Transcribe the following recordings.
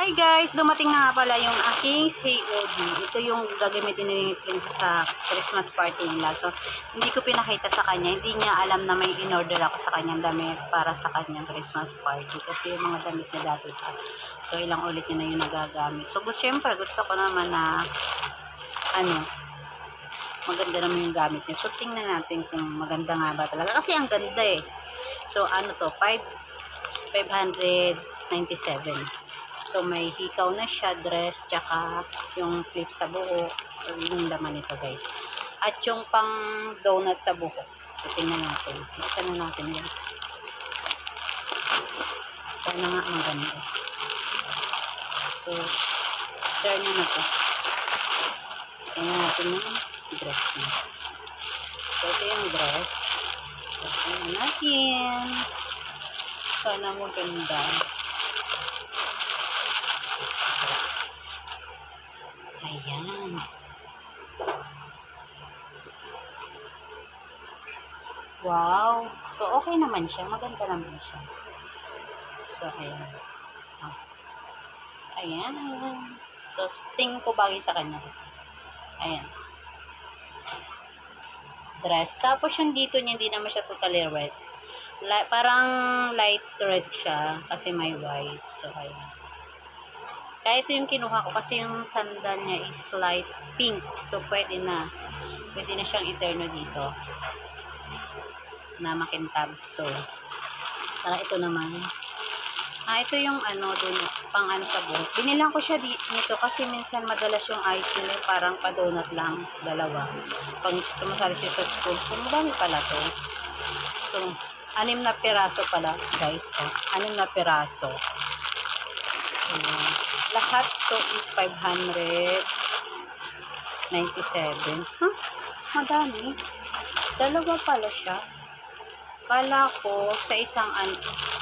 Hi guys! Dumating na nga pala yung aking COD. Ito yung gagamitin ni Princess sa Christmas party nila. So, hindi ko pinakita sa kanya. Hindi niya alam na may in-order ako sa kanyang damit para sa kanyang Christmas party. Kasi yung mga damit na dati pa. So, ilang ulit niya na yung nagagamit. So, syempre, gusto ko naman na maganda naman yung gamit niya. So, tingnan natin kung maganda nga ba talaga. Kasi ang ganda eh. So, ano to? 597. So, may hikaw na siya, dress, tsaka yung clip sa buhok. So, yun yung laman nito, guys. At yung pang donut sa buhok. So, tingnan natin. Buksan na natin, guys. Sana nga maganda. So, share nyo na to. Tingnan natin yung dress niya. So, ito yung dress. So, tingnan natin. Sana maganda. Ayan. Wow. So, okay naman siya. Maganda naman siya. So, ayan. Oh. Ayan. So, tingin ko bagay sa kanya. Ayan. Dress. Tapos, yung dito niya, hindi naman siya totally red. Parang light red siya. Kasi may white. So, ayan. Kaya ito yung kinuha ko kasi yung sandal niya is light pink. So, pwede na siyang iterno dito na makintab. So, saka ito naman. Ito yung dun, pang sa buhok. Binilang ko siya dito kasi minsan madalas yung eyes nila parang pa-donut lang, dalawa. Pag sumasali siya sa school. So, madami pala to. So, 6 na piraso pala, guys. 6 na piraso. So, lahat to is 597. Huh? Madami. Dalawa pala siya. Kala ko sa isang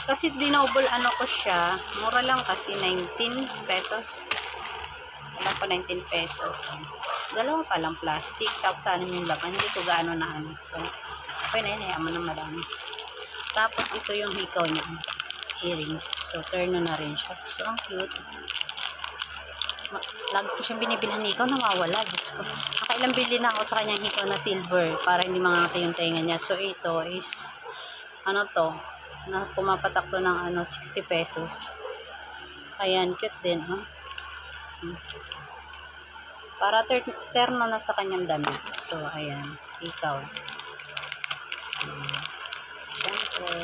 kasi dinoble ko siya. Mura lang kasi 19 pesos. Wala pa 19 pesos. Dalawa palang plastic. Tapos yung laman. Hindi ko gaano na So, okay na yun. Ayaman na marami. Tapos ito yung hikaw niya. Earrings. So, turno na rin siya. So, ang cute. Lagi ko siyang binibilhan ni ikaw, nawawala. Diyos ko. Nakailang bili na ako sa kanyang hikaw na silver para hindi mangangati yung tenga niya. So, ito is to, na pumapatak to ng 60 pesos. Ayan, cute din, huh? Para terno na sa kanyang damit. So, ayan, hikaw. So, syempre.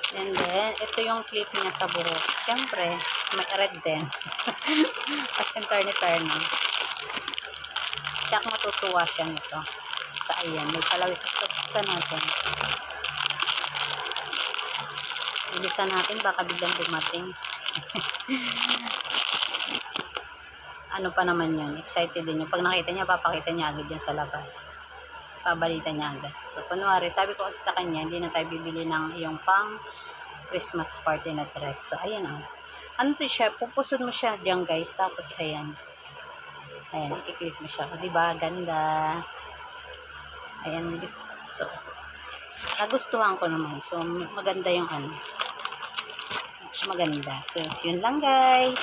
And then, ito yung clip niya sa buhok. Syempre, may red din. As in turn-turn. Siyak matutuwa siya nito. So, ayan. May palawit. So, buksan natin. Bilisan natin. Baka biglang dumating. Ano pa naman yun? Excited din yun. Pag nakita niya, papakita niya agad yan sa labas. Pabalita niya agad. So, kunwari, sabi ko kasi sa kanya, hindi na tayo bibili ng yung pang Christmas party na dress. So, ayan Ano to siya? Pupusod mo siya diyan, guys. Tapos, ayan. Ayan, i-click mo siya. Diba? Ganda. Ayan. So, nagustuhan ko naman. So, maganda yung Mas maganda. So, yun lang, guys.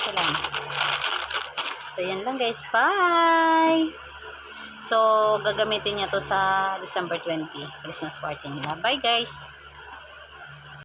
So, yan lang, guys. Bye! So, gagamitin niya to sa December 20, Christmas party nila. Bye, guys!